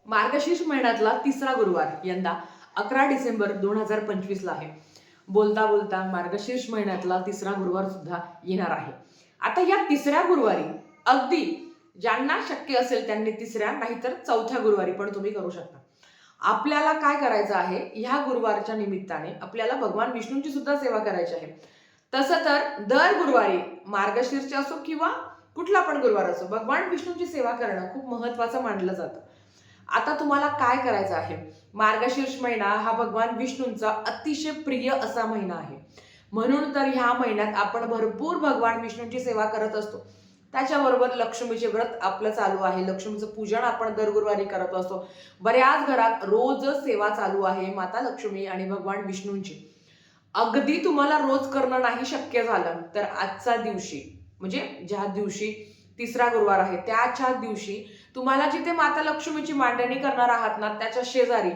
मार्गशीर्ष महिन्यातला तिसरा गुरुवार यंदा 11 डिसेंबर 2025 ला आहे. बोलता बोलता मार्गशीर्ष महिन्यातला तिसरा गुरुवार सुद्धा येणार आहे. आता या तिसऱ्या गुरुवारी अगदी ज्यांना शक्य असेल त्यांनी तिसऱ्या नाहीतर चौथ्या गुरुवारी पण तुम्ही करू शकता. आपल्याला काय करायचं आहे, ह्या गुरुवारच्या निमित्ताने आपल्याला भगवान विष्णूंची सुद्धा सेवा करायची आहे. तसं तर दर गुरुवारी मार्गशीर्ष असो किंवा कुठला पण गुरुवार असो, भगवान विष्णूंची सेवा करणं खूप महत्वाचं मानलं जातं. आता तुम्हाला काय करायचं आहे, मार्गशीर्ष महिना हा भगवान विष्णूंचा अतिशय प्रिय असा महिना आहे. म्हणून तर ह्या महिन्यात आपण भरपूर भगवान विष्णूंची सेवा करत असतो. त्याच्याबरोबर लक्ष्मीचे व्रत आपलं चालू आहे. लक्ष्मीचं पूजन आपण दर गुरुवारी करत असतो. बऱ्याच घरात रोज सेवा चालू आहे माता लक्ष्मी आणि भगवान विष्णूंची. अगदी तुम्हाला रोज करणं नाही शक्य झालं तर आजच्या दिवशी, म्हणजे ज्या दिवशी तिसरा गुरुवार आहे त्याच्या दिवशी तुम्हाला जिथे माता लक्ष्मीची मांडणी करणार आहात ना, त्याच्या शेजारी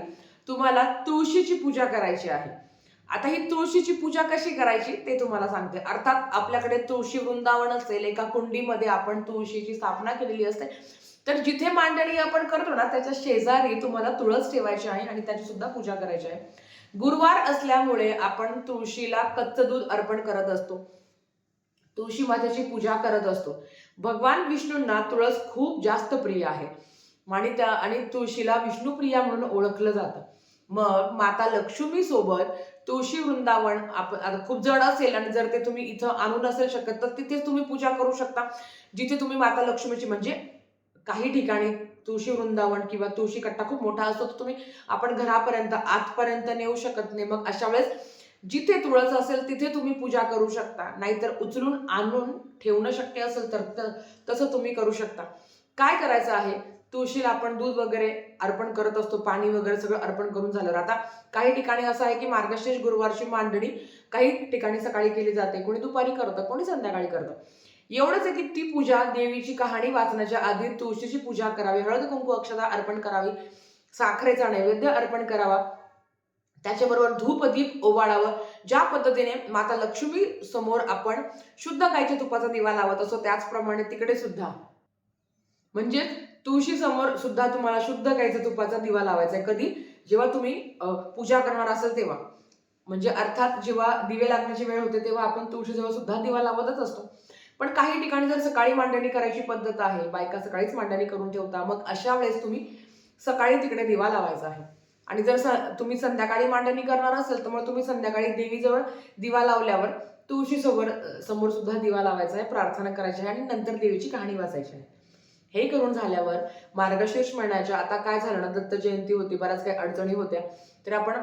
तुम्हाला तुळशीची पूजा करायची आहे. आता ही तुळशीची पूजा कशी करायची ते तुम्हाला सांगते. अर्थात आपल्याकडे तुळशी वृंदावन असेल, एका कुंडीमध्ये आपण तुळशीची स्थापना केलेली असते. तर जिथे मांडणी आपण करतो ना, त्याच्या शेजारी तुम्हाला तुळस ठेवायची आहे आणि त्याची सुद्धा पूजा करायची आहे. गुरुवार असल्यामुळे आपण तुळशीला कच्चं दूध अर्पण करत असतो. तुळशी मातेची पूजा करत असतो. भगवान विष्णूंना तुळस खूप जास्त प्रिय आहे आणि तुळशीला विष्णुप्रिया म्हणून ओळखलं जातं. मग माता लक्ष्मी सोबत तुळशी वृंदावन आता खूप जड असेल आणि जर ते तुम्ही इथं आणू नसेल शकत तर तिथेच तुम्ही पूजा करू शकता. जिथे तुम्ही माता लक्ष्मीची, म्हणजे काही ठिकाणी तुळशी वृंदावन किंवा तुळशी कट्टा खूप मोठा असतो, तर तुम्ही आपण घरापर्यंत आतपर्यंत नेऊ शकत नाही. मग अशा वेळेस जिथे तुळस असेल तिथे तुम्ही पूजा करू शकता. नाहीतर उचलून आणून ठेवणं शक्य असेल तर तसं तुम्ही करू शकता. काय करायचं आहे, तुळशीला आपण दूध वगैरे अर्पण करत असतो, पाणी वगैरे सगळं अर्पण करून झालं. आता काही ठिकाणी असं आहे की मार्गशीर्ष गुरुवारची मांडणी काही ठिकाणी सकाळी केली जाते, कोणी दुपारी करतं, कोणी संध्याकाळी करतं. एवढंच आहे की ती पूजा देवीची कहाणी वाचण्याच्या आधी तुळशीची पूजा करावी, हळद कुंकू अक्षता अर्पण करावी, साखरेचा नैवेद्य अर्पण करावा, त्याच्याबरोबर धूप दीप ओवाळावं. ज्या पद्धतीने माता लक्ष्मी समोर आपण शुद्ध गायीच्या तुपाचा दिवा लावत असतो त्याचप्रमाणे तिकडे सुद्धा, म्हणजे तुळशी समोर सुद्धा तुम्हाला शुद्ध गायीच्या तुपाचा दिवा लावायचा आहे. कधी? जेव्हा तुम्ही पूजा करणार असेल तेव्हा, म्हणजे अर्थात जेव्हा दिवे लागण्याची वेळ होते तेव्हा आपण तुळशीजवळ सुद्धा दिवा लावतच असतो. पण काही ठिकाणी जर सकाळी मांडणी करायची पद्धत आहे, बायका सकाळीच मांडणी करून ठेवता, मग अशा वेळेस तुम्ही सकाळी तिकडे दिवा लावायचा आहे. आणि जर तुम्ही संध्याकाळी मांडणी करणार असेल तर मग तुम्ही संध्याकाळी देवीजवळ दिवा लावल्यावर तुळशी समोर सुद्धा दिवा लावायचा आहे, प्रार्थना करायची आहे आणि नंतर देवीची कहाणी वाचायची आहे. हे करून झाल्यावर मार्गशीर्ष महिन्याच्या, आता काय झालं ना, दत्त जयंती होती, बऱ्याच काही अडचणी होत्या, तर आपण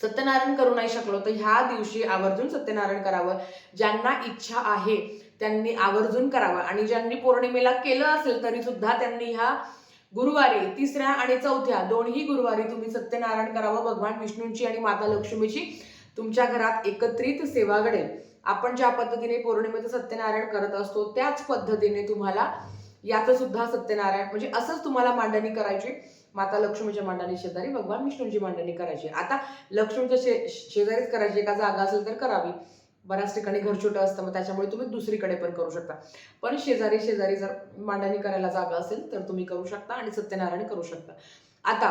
सत्यनारायण करू नाही शकलो तर ह्या दिवशी आवर्जून सत्यनारायण करावं. ज्यांना इच्छा आहे त्यांनी आवर्जून करावं आणि ज्यांनी पौर्णिमेला केलं असेल तरी सुद्धा त्यांनी ह्या गुरुवारी, तिसऱ्या आणि चौथ्या दोन्ही गुरुवारी तुम्ही सत्यनारायण करावं. भगवान विष्णूंची आणि माता लक्ष्मीची तुमच्या घरात एकत्रित सेवा घडेल. आपण ज्या पद्धतीने पौर्णिमेचं सत्यनारायण करत असतो त्याच पद्धतीने तुम्हाला याचं सुद्धा सत्यनारायण, म्हणजे असंच तुम्हाला मांडणी करायची. माता लक्ष्मीच्या मांडणी शेजारी भगवान विष्णूंची मांडणी करायची. आता लक्ष्मीच्या शेजारीच करायची, एका जागा असेल तर करावी. बऱ्याच ठिकाणी घर छोटं असतं, मग त्याच्यामुळे तुम्ही दुसरीकडे पण करू शकता. पण शेजारी जर मांडणी करायला जागा असेल तर तुम्ही करू शकता आणि सत्यनारायण करू शकता. आता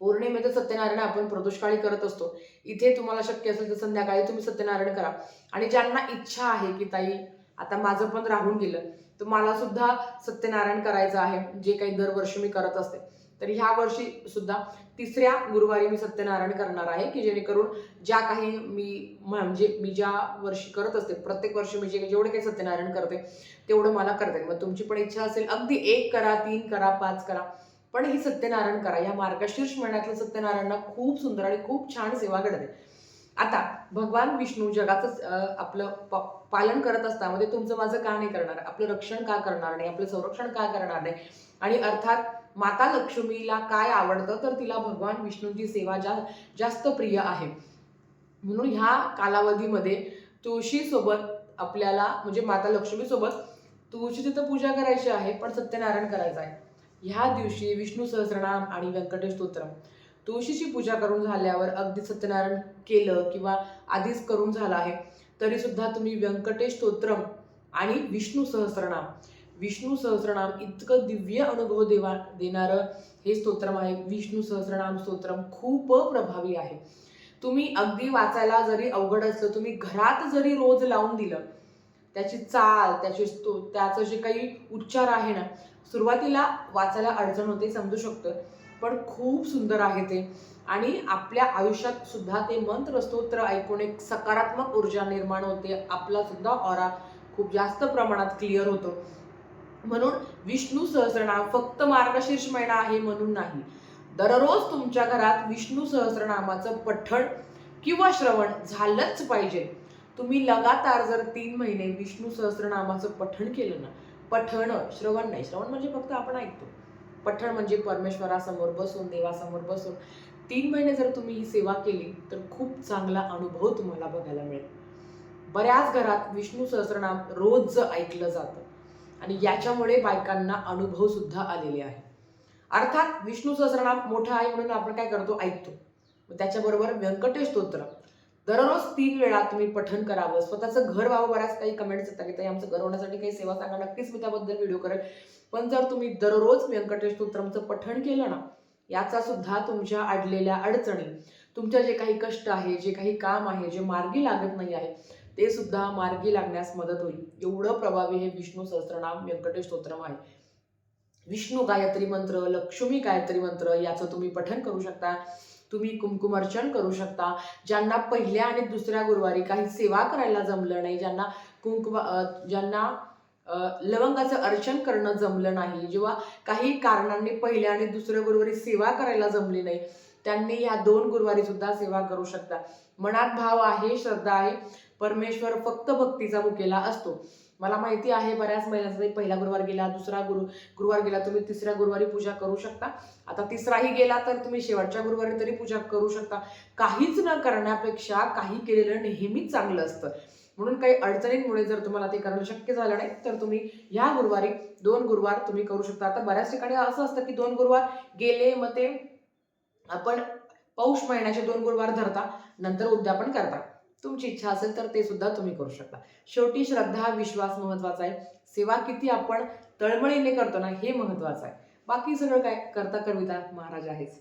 पौर्णिमेचं सत्यनारायण आपण प्रदोषकाळी करत असतो. इथे तुम्हाला शक्य असेल तर संध्याकाळी तुम्ही सत्यनारायण करा. आणि ज्यांना इच्छा आहे की ताई आता माझं पण राहून गेलं तर मला सुद्धा सत्यनारायण करायचं आहे, जे काही दरवर्षी मी करत असते, तर ह्या वर्षी सुद्धा तिसऱ्या गुरुवारी मी सत्यनारायण करणार आहे, की जेणेकरून ज्या काही मी ज्या वर्षी करत असते, प्रत्येक वर्षी मी जेवढे काही सत्यनारायण करते तेवढं मला करता येईल. मग तुमची पण इच्छा असेल अगदी 1 करा, 3 करा, 5 करा, पण ही सत्यनारायण करा. या मार्गशीर्ष महिन्यातलं सत्यनारायण खूप सुंदर आणि खूप छान सेवा घडते. आता भगवान विष्णू जगाचं आपलं पालन करत असता, म्हणजे तुमचं माझं का नाही करणार, आपलं रक्षण का करणार नाही, आपलं संरक्षण का करणार नाही. आणि अर्थात माता लक्ष्मीला काय आवडतं तर तिला भगवान विष्णूंची सेवा जास्त प्रिय आहे. म्हणून ह्या कालावधीमध्ये तुळशीसोबत आपल्याला, म्हणजे माता लक्ष्मीसोबत तुळशीची तर पूजा करायची आहे, पण सत्यनारायण करायचं आहे. ह्या दिवशी विष्णू सहस्रनाम आणि व्यंकटेश स्तोत्रम, तुळशीची पूजा करून झाल्यावर अगदी सत्यनारायण केलं किंवा आधीच करून झालं आहे तरी सुद्धा तुम्ही व्यंकटेश स्तोत्रम आणि विष्णू सहस्रनाम इतकं दिव्य अनुभव देणारं हे स्तोत्रम आहे. विष्णू सहस्रनाम स्तोत्रम खूप प्रभावी आहे. तुम्ही अगदी वाचायला जरी अवघड असलं, तुम्ही घरात जरी रोज लावून दिलं, त्याची चाल, त्याचं जे काही उच्चार आहे ना, सुरुवातीला वाचायला अडचण होते, समजू शकतं, पण खूप सुंदर आहे ते. आणि आपल्या आयुष्यात सुद्धा ते मंत्र स्तोत्र ऐकून एक सकारात्मक ऊर्जा निर्माण होते. आपला सुद्धा ऑरा खूप जास्त प्रमाणात क्लिअर होतो. म्हणून विष्णू सहस्रनाम फक्त मार्गशीर्ष महिना आहे म्हणून नाही. दररोज तुमच्या घरात विष्णू सहस्रनामाचं पठण किंवा श्रवण झालंच पाहिजे. तुम्ही लगातार जर 3 महिने विष्णू सहस्रनामाचं पठण केलं ना, पठण, श्रवण नाही. श्रवण म्हणजे फक्त आपण ऐकतो. पठण म्हणजे परमेश्वरासमोर बसून, देवासमोर बसून 3 महिने जर तुम्ही ही सेवा केली, तर खूप चांगला अनुभव तुम्हाला बघायला मिळेल. बऱ्याच घरात विष्णू सहस्रनाम रोज ऐकलं जातं आणि याच्यामुळे बायकांना अनुभव सुद्धा आलेले आहे. अर्थात विष्णू सहस्रनाम मोठा आहे म्हणून आपण काय करतो, ऐकतो. त्याच्याबरोबर व्यंकटेश स्तोत्र दररोज 3 वेळा तुम्ही पठण करावं. स्वतःचं घर व्हावं. बऱ्याच काही कमेंट्स येतात की ताई आमचं घर होण्यासाठी काही सेवा सांगा. नक्कीच मी त्याबद्दल व्हिडिओ करेल. पण जर तुम्ही दररोज व्यंकटेश स्तोत्रमचं पठण केलं ना, याचा सुद्धा तुमच्या अडलेल्या अडचणी, तुमच्या जे काही कष्ट आहे, जे काही काम आहे, जे मार्गी लागत नाही आहे, ते सुद्धा मार्गी लागण्यास मदत होईल. एवढं प्रभावी हे विष्णू सहस्रनाम व्यंकटेश स्तोत्रम आहे. विष्णू गायत्री मंत्र, लक्ष्मी गायत्री मंत्र याचं तुम्ही पठण करू शकता. तुम्ही कुंकुमार्चन करू शकता. ज्यांना पहिल्या आणि दुसऱ्या गुरुवारी काही सेवा करायला जमलं नाही, ज्यांना लवंगाचं अर्चन करणं जमलं नाही, जेव्हा काही कारणांनी पहिल्या आणि दुसऱ्या गुरुवारी सेवा करायला जमली नाही, त्यांनी ह्या 2 गुरुवारी सुद्धा सेवा करू शकता. मनात भाव आहे, श्रद्धा आहे, परमेश्वर फक्त भक्तीचा भुकेला असतो. मला माहिती आहे बऱ्याच महिलांचा पहिला गुरुवार गेला, दुसरा गुरुवार गेला, तुम्ही तिसऱ्या गुरुवारी पूजा करू शकता. आता तिसराही गेला तर तुम्ही शेवटच्या गुरुवारी तरी पूजा करू शकता. काहीच न करण्यापेक्षा काही केलेलं नेहमीच चांगलं असतं. म्हणून काही अडचणींमुळे जर तुम्हाला ते करणं शक्य झालं नाही, तर तुम्ही ह्या गुरुवारी 2 गुरुवार तुम्ही करू शकता. आता बऱ्याच ठिकाणी असं असतं की 2 गुरुवार गेले, मग ते आपण पौष महिन्याचे 2 गुरुवार धरता, नंतर उद्यापन करता. तुमची इच्छा असेल तर ते सुद्धा तुम्ही करू शकता. शेवटी श्रद्धा, विश्वास महत्वाचा आहे. सेवा किती आपण तळमळीने करतो ना, हे महत्वाचं आहे. बाकी सगळं काय करता करविता महाराज आहेच.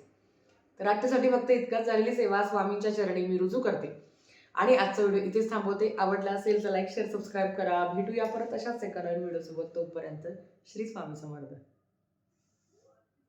तर आजच्यासाठी फक्त इतकंच. झालेली सेवा स्वामींच्या चरणी मी रुजू करते आणि आजचा व्हिडिओ इथेच थांबवते. आवडला असेल तर लाईक, शेअर, सबस्क्राईब करा. भेटूया परत अशाच एका नवीन व्हिडिओ सोबत. तोपर्यंत श्री स्वामी समर्थ.